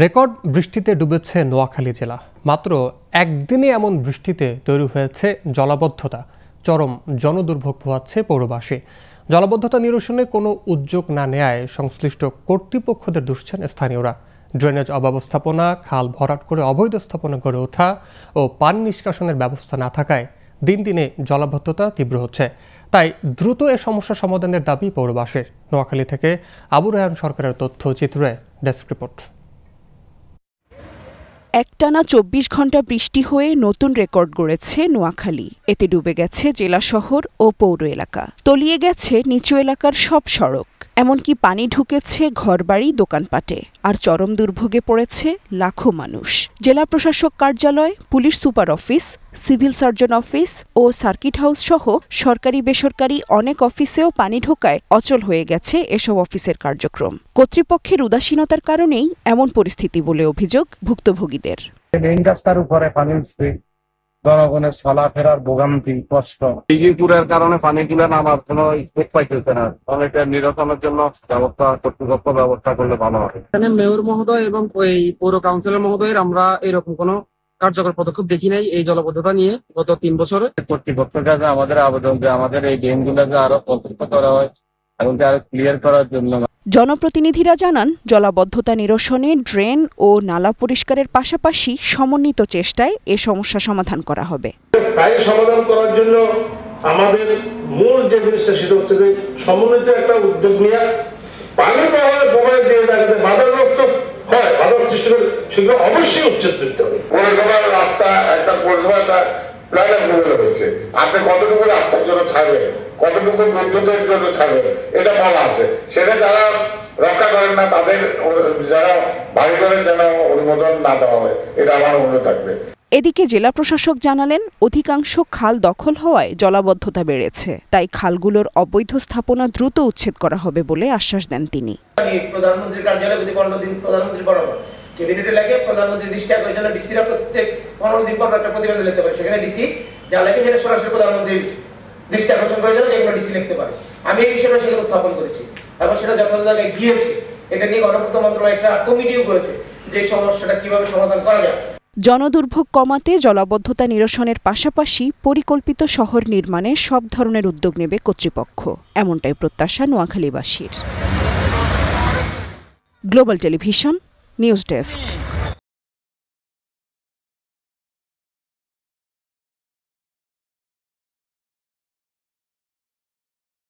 Record বৃষ্টিতে ডুবেছে নোয়াখালী জেলা। মাত্র একদিনে এমন বৃষ্টিতে তৈরি হয়েছে জলাবদ্ধতা, চরম জনদুর্ভোগ পোহাচ্ছে পৌরবাসী। জলাবদ্ধতা নিরসনে কোনো উদ্যোগ না নেয়ায় সংশ্লিষ্ট কর্তৃপক্ষদের দুষছেন স্থানীয়রা। ড্রেনেজ অব্যবস্থাপনা, খাল ভরাট করে অবৈধ স্থাপনা গড়ে ওঠা ও পানি নিষ্কাশনের ব্যবস্থা না থাকায় দিন দিনে জলাবদ্ধতা তীব্র হচ্ছে। তাই দ্রুত এ সমস্যা সমাধানের দাবি পৌরবাসীর। নোয়াখালী থেকে আবু রায়হান সরকারের তথ্যচিত্রে ডেস্ক রিপোর্ট। একটানা ২৪ ঘন্টা বৃষ্টি হয়ে নতুন রেকর্ড গড়েছে নোয়াখালী। এতে ডুবে গেছে জেলা শহর ও পৌর এলাকা, তলিয়ে গেছে নিচু এলাকার সব সড়ক, এমনকি পানি ঢুকেছে ঘরবাড়ি, দোকানপাটে। আর চরম দুর্ভোগে পড়েছে লাখো মানুষ। জেলা প্রশাসক কার্যালয়, police super office, civil surgeon office ও সার্কিট হাউস সহ সরকারি বেসরকারি অনেক অফিসেও পানি ঢোকায় অচল হয়ে গেছে এসব অফিসের কার্যক্রম। কর্তৃপক্ষের উদাসীনতার কারণেই এমন পরিস্থিতি বলে অভিযোগ ভুক্তভোগীদের। রাস্তার উপরে পানি, জনগণের চলাফেরার ভোগান্তি, কষ্ট, পুরের কারণে পানিগুলো নামার কোনো স্কোপ পাইতেছে না। এটা নিরসনের জন্য কর্তৃপক্ষ ব্যবস্থা করলে ভালো হবে। এখানে মেয়র মহোদয় এবং ওই পৌর কাউন্সিলর মহোদয়ের আমরা এরকম কোনো কার্যকর পদক্ষেপ দেখি নাই এই জলাবদ্ধতা নিয়ে গত ৩ বছরে। কর্তৃপক্ষের কাছে আমাদের আবেদন যে আমাদের এই ড্রেনগুলোকে আরো প্রতিষ্ঠা করা হয় এবং আরো ক্লিয়ার করার জন্য। জনপ্রতিনিধিরা জানান, জলাবদ্ধতা নিরসনে ড্রেন ও নালা পরিষ্কারের পাশাপাশি সমন্বিত চেষ্টায় এ সমস্যা সমাধান করা হবে। স্থায়ী সমাধান করার জন্য আমাদের মূল যে জিনিসটা সেটা হচ্ছে যে সমন্বিত একটা উদ্যোগ নিয়ে পানি প্রবাহের যে জায়গাতে বাধাগ্রস্ত হয়, বাধা সৃষ্টি করে, সেগুলো অবশ্যই উচ্ছেদ করতে হবে। পৌরসভার রাস্তা একটা প্ল্যানের ভূমিকা রয়েছে। আপনি কতটুকু রাস্তার জন্য ছাড়বেন, কতটুকু বিদ্যুতের জন্য ছাড়বেন, এটা বলা আছে। সেটা যারা রক্ষা করেন না তাদের, যারা বাড়ি করে যেন অনুমোদন না দেওয়া হয়, এটা আমার অনুরোধ থাকবে। এদিকে জেলা প্রশাসক জানালেন, অধিকাংশ খাল দখল হওয়ায় জলাবদ্ধতা বেড়েছে। তাই খালগুলোর অবৈধ স্থাপনা দ্রুত উচ্ছেদ করা হবে বলে আশ্বাস দেন তিনি। প্রধানমন্ত্রীর কার্যালয়ে যদি 15 দিন প্রধানমন্ত্রী বরাবর ক্যাবিনেটে লাগে, প্রধানমন্ত্রী দৃষ্টি আকর্ষণের জন্য ডিসিরা প্রত্যেক 15 দিন পর একটা প্রতিবেদন লিখতে পারে। সেখানে ডিসি যা লাগে সেটা সরাসরি প্রধানমন্ত্রীর দৃষ্টি আকর্ষণ করার জন্য যেগুলো ডিসি লিখতে পারে। আমি এই বিষয়টা সেখানে উত্থাপন করেছি এবং সেটা যথাযথ জায়গায় গিয়েছে। এটা নিয়ে গণপূর্ত মন্ত্রণালয় একটা কমিটিও করেছে যে এই সমস্যাটা কিভাবে সমাধান করা যায়। জনদুর্ভোগ কমাতে জলাবদ্ধতা নিরসনের পাশাপাশি পরিকল্পিত শহর নির্মাণে সব ধরনের উদ্যোগ নেবে কর্তৃপক্ষ, এমনটাই প্রত্যাশা নোয়াখালীবাসীর। Global television news desk.